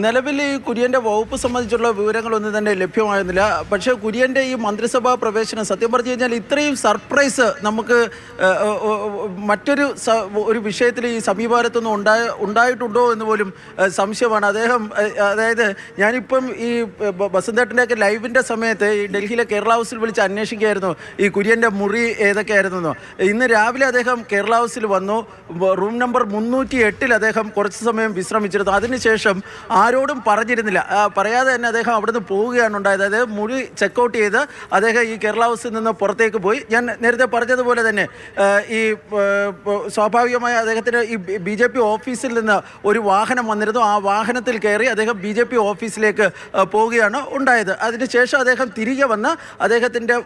നിലവിൽ ഈ കുര്യൻ്റെ വകുപ്പ് സംബന്ധിച്ചുള്ള വിവരങ്ങളൊന്നും തന്നെ ലഭ്യമായിരുന്നില്ല. പക്ഷേ കുര്യൻ്റെ ഈ മന്ത്രിസഭാ പ്രവേശനം സത്യം പറഞ്ഞു കഴിഞ്ഞാൽ ഇത്രയും സർപ്രൈസ് നമുക്ക് ഒരു വിഷയത്തിൽ ഈ സമീപകാലത്തൊന്നും ഉണ്ടായിട്ടുണ്ടോ എന്ന് പോലും സംശയമാണ്. അതായത് ഞാനിപ്പം ഈ വസന്തേട്ടൻ്റെയൊക്കെ ലൈവിൻ്റെ സമയത്ത് ഈ ഡൽഹിയിലെ കേരള ഹൗസിൽ വിളിച്ച് അന്വേഷിക്കുകയായിരുന്നു ഈ കുര്യൻ്റെ മുറി ഏതൊക്കെയായിരുന്നെന്നോ. ഇന്ന് രാവിലെ അദ്ദേഹം കേരള ഹൗസിൽ വന്നു. റൂം നമ്പർ 308 അദ്ദേഹം കുറച്ച് സമയം വിശ്രമിച്ചിരുന്നു. അതിനുശേഷം ആരോടും പറഞ്ഞിരുന്നില്ല. പറയാതെ തന്നെ അദ്ദേഹം അവിടുന്ന് പോവുകയാണ് ഉണ്ടായത്. അതായത് മുറി ചെക്കൗട്ട് ചെയ്ത് അദ്ദേഹം ഈ കേരള ഹൗസിൽ നിന്ന് പുറത്തേക്ക് പോയി. ഞാൻ നേരത്തെ പറഞ്ഞതുപോലെ തന്നെ ഈ സ്വാഭാവികമായി അദ്ദേഹത്തിന് ഈ BJP ഓഫീസിൽ നിന്ന് ഒരു വാഹനം വന്നിരുന്നു. ആ വാഹനത്തിൽ കയറി അദ്ദേഹം BJP ഓഫീസിലേക്ക് പോവുകയാണ് ഉണ്ടായത്. അതിനുശേഷം അദ്ദേഹം തിരികെ വന്ന് അദ്ദേഹത്തിൻ്റെ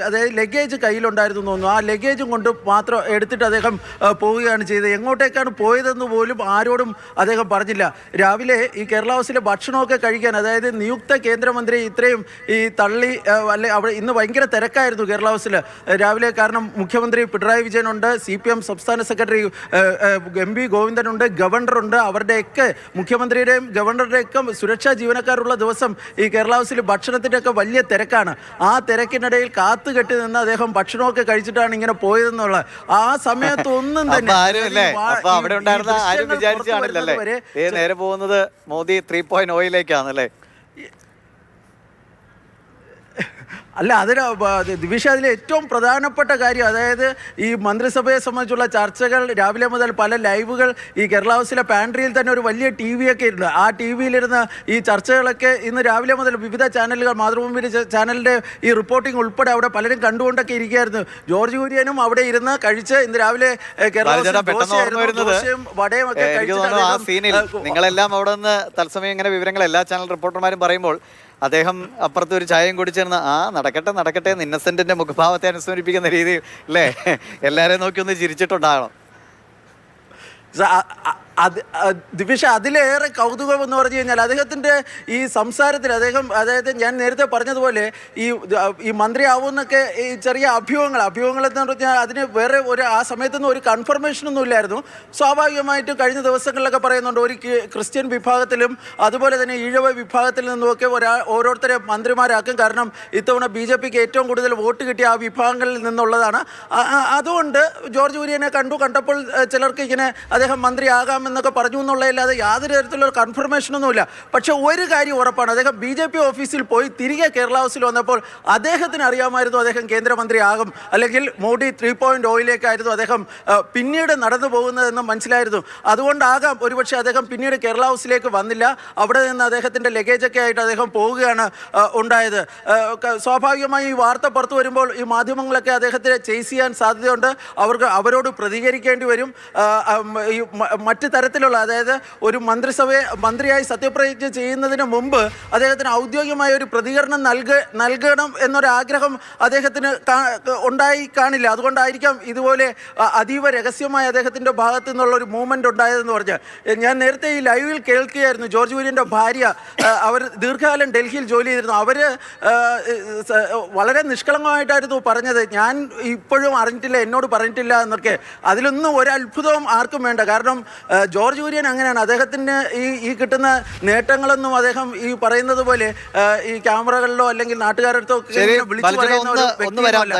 അതായത് ലഗേജ് കയ്യിലുണ്ടായിരുന്നു തോന്നുന്നു. ആ ലഗേജും കൊണ്ട് മാത്രം എടുത്തിട്ട് അദ്ദേഹം പോവുകയാണ് ചെയ്തത്. എങ്ങോട്ടേക്കാണ് പോയതെന്ന് പോലും ആരോടും അദ്ദേഹം പറഞ്ഞില്ല. രാവിലെ ഈ കേരള ഹൗസിലെ ഭക്ഷണമൊക്കെ കഴിക്കാൻ, അതായത് നിയുക്ത കേന്ദ്രമന്ത്രി ഇത്രയും ഈ തള്ളി അവിടെ ഇന്ന് ഭയങ്കര തിരക്കായിരുന്നു കേരള ഹൗസിൽ രാവിലെ. കാരണം മുഖ്യമന്ത്രി പിണറായി വിജയനുണ്ട്, CPM സംസ്ഥാന സെക്രട്ടറി MP ഗോവിന്ദനുണ്ട്, ഗവർണറുണ്ട്. അവരുടെയൊക്കെ മുഖ്യമന്ത്രിയുടെയും ഗവർണറുടെയൊക്കെ സുരക്ഷാ ജീവനക്കാരുള്ള ദിവസം ഈ കേരള ഹൗസിൽ ഭക്ഷണത്തിൻ്റെയൊക്കെ വലിയ തിരക്കാണ്. ആ തിരക്കിനിടയിൽ കാത്തുകെട്ടി നിന്ന് അദ്ദേഹം ഭക്ഷണമൊക്കെ കഴിച്ചിട്ടാണ് ഇങ്ങനെ പോയതെന്നുള്ള ആ സമയത്ത് ഒന്നും തന്നെ നേരെ പോകുന്നത് മോദി 3.0-ലേക്കാണല്ലേ? അല്ല, ദിവിഷ, അതിൽ ഏറ്റവും പ്രധാനപ്പെട്ട കാര്യം, അതായത് ഈ മന്ത്രിസഭയെ സംബന്ധിച്ചുള്ള ചർച്ചകൾ രാവിലെ മുതൽ പല ലൈവുകൾ ഈ കേരള ഹൗസിലെ പാൻട്രിയിൽ തന്നെ ഒരു വലിയ TV ഒക്കെ ഇരുന്ന് ആ TV-യിലിരുന്ന് ഈ ചർച്ചകളൊക്കെ ഇന്ന് രാവിലെ മുതൽ വിവിധ ചാനലുകൾ, മാതൃഭൂമി ചാനലിൻ്റെ ഈ റിപ്പോർട്ടിംഗ് ഉൾപ്പെടെ അവിടെ പലരും കണ്ടുകൊണ്ടൊക്കെ ഇരിക്കുകയായിരുന്നു. ജോർജ് കുര്യനും അവിടെ ഇരുന്ന് കഴിച്ച് ഇന്ന് രാവിലെ കേരള ദോശയും വടയും ഒക്കെ കഴിച്ചിട്ട് നിങ്ങളെല്ലാം അവിടെ നിന്ന് തത്സമയം ഇങ്ങനെ വിവരങ്ങൾ എല്ലാ ചാനൽ റിപ്പോർട്ടർമാരും പറയുമ്പോൾ അദ്ദേഹം അപ്പുറത്ത് ഒരു ചായയും കുടിച്ചിരുന്ന നടക്കട്ടെ ഇന്നസെന്റിന്റെ മുഖഭാവത്തെ അനുസ്മരിപ്പിക്കുന്ന രീതിയിൽ അല്ലേ എല്ലാവരെയും നോക്കി ഒന്ന് ചിരിച്ചിട്ടുണ്ടാകണം. ദിവിഷ, അതിലേറെ കൗതുകം എന്ന് പറഞ്ഞു കഴിഞ്ഞാൽ അദ്ദേഹത്തിൻ്റെ ഈ സംസാരത്തിൽ അതായത് ഞാൻ നേരത്തെ പറഞ്ഞതുപോലെ ഈ മന്ത്രിയാവുമെന്നൊക്കെ ഈ ചെറിയ അഭ്യൂഹങ്ങൾ എന്ന് പറഞ്ഞാൽ അതിന് വേറെ ആ സമയത്തൊന്നും ഒരു കൺഫർമേഷനൊന്നും ഇല്ലായിരുന്നു. സ്വാഭാവികമായിട്ട് കഴിഞ്ഞ ദിവസങ്ങളിലൊക്കെ പറയുന്നുണ്ട് ഒരു ക്രിസ്ത്യൻ വിഭാഗത്തിലും അതുപോലെ തന്നെ ഈഴവ വിഭാഗത്തിൽ നിന്നുമൊക്കെ ഓരോരുത്തരെ മന്ത്രിമാരാക്കും. കാരണം ഇത്തവണ BJPക്ക് ഏറ്റവും കൂടുതൽ വോട്ട് കിട്ടിയ ആ വിഭാഗങ്ങളിൽ നിന്നുള്ളതാണ്. അതുകൊണ്ട് ജോർജ് കുര്യനെ കണ്ടപ്പോൾ ചിലർക്ക് ഇങ്ങനെ അദ്ദേഹം മന്ത്രിയാകാം എന്നൊക്കെ പറഞ്ഞു എന്നുള്ളതല്ലാതെ യാതൊരു തരത്തിലുള്ള കൺഫർമേഷനൊന്നുമില്ല. പക്ഷെ ഒരു കാര്യം ഉറപ്പാണ്, അദ്ദേഹം BJP ഓഫീസിൽ പോയി തിരികെ കേരള ഹൗസിൽ വന്നപ്പോൾ അദ്ദേഹത്തിന് അറിയാമായിരുന്നു അദ്ദേഹം കേന്ദ്രമന്ത്രിയാകും, അല്ലെങ്കിൽ മോഡി 3.0-ലേക്കായിരുന്നു അദ്ദേഹം പിന്നീട് നടന്നു പോകുന്നതെന്ന് മനസ്സിലായിരുന്നു. അതുകൊണ്ടാകാം ഒരുപക്ഷെ അദ്ദേഹം പിന്നീട് കേരള ഹൗസിലേക്ക് വന്നില്ല. അവിടെ നിന്ന് അദ്ദേഹത്തിൻ്റെ ലഗേജൊക്കെ ആയിട്ട് അദ്ദേഹം പോവുകയാണ് ഉണ്ടായത്. സ്വാഭാവികമായി ഈ വാർത്ത പുറത്തു വരുമ്പോൾ ഈ മാധ്യമങ്ങളൊക്കെ അദ്ദേഹത്തെ ചേസ് ചെയ്യാൻ സാധ്യതയുണ്ട്. അവരോട് പ്രതികരിക്കേണ്ടി വരും. ഈ മറ്റ് തരത്തിലുള്ള, അതായത് ഒരു മന്ത്രിയായി സത്യപ്രതിജ്ഞ ചെയ്യുന്നതിന് മുമ്പ് അദ്ദേഹത്തിന് ഔദ്യോഗികമായ ഒരു പ്രതികരണം നൽകണം എന്നൊരാഗ്രഹം അദ്ദേഹത്തിന് കാണില്ല. അതുകൊണ്ടായിരിക്കാം ഇതുപോലെ അതീവ രഹസ്യമായ അദ്ദേഹത്തിൻ്റെ ഭാഗത്തു നിന്നുള്ള ഒരു മൂവ്മെൻ്റ് ഉണ്ടായതെന്ന് പറഞ്ഞാൽ. ഞാൻ നേരത്തെ ഈ ലൈവിൽ കേൾക്കുകയായിരുന്നു, ജോർജ് കുര്യൻ്റെ ഭാര്യ, അവർ ദീർഘകാലം ഡൽഹിയിൽ ജോലി ചെയ്തിരുന്നു. അവർ വളരെ നിഷ്കളങ്കമായിട്ടായിരുന്നു പറഞ്ഞത്, ഞാൻ ഇപ്പോഴും അറിഞ്ഞിട്ടില്ല, എന്നോട് പറഞ്ഞിട്ടില്ല എന്നൊക്കെ. അതിലൊന്നും ഒരു അത്ഭുതവും ആർക്കും വേണ്ട. കാരണം ജോർജ് കുര്യൻ അങ്ങനെയാണ്. അദ്ദേഹത്തിന് ഈ കിട്ടുന്ന നേട്ടങ്ങളൊന്നും അദ്ദേഹം ഈ പറയുന്നത് പോലെ ഈ ക്യാമറകളിലോ അല്ലെങ്കിൽ നാട്ടുകാരുടെ അടുത്തോ വിളിച്ചു പറയുന്ന ഒരു വ്യക്തിയല്ല.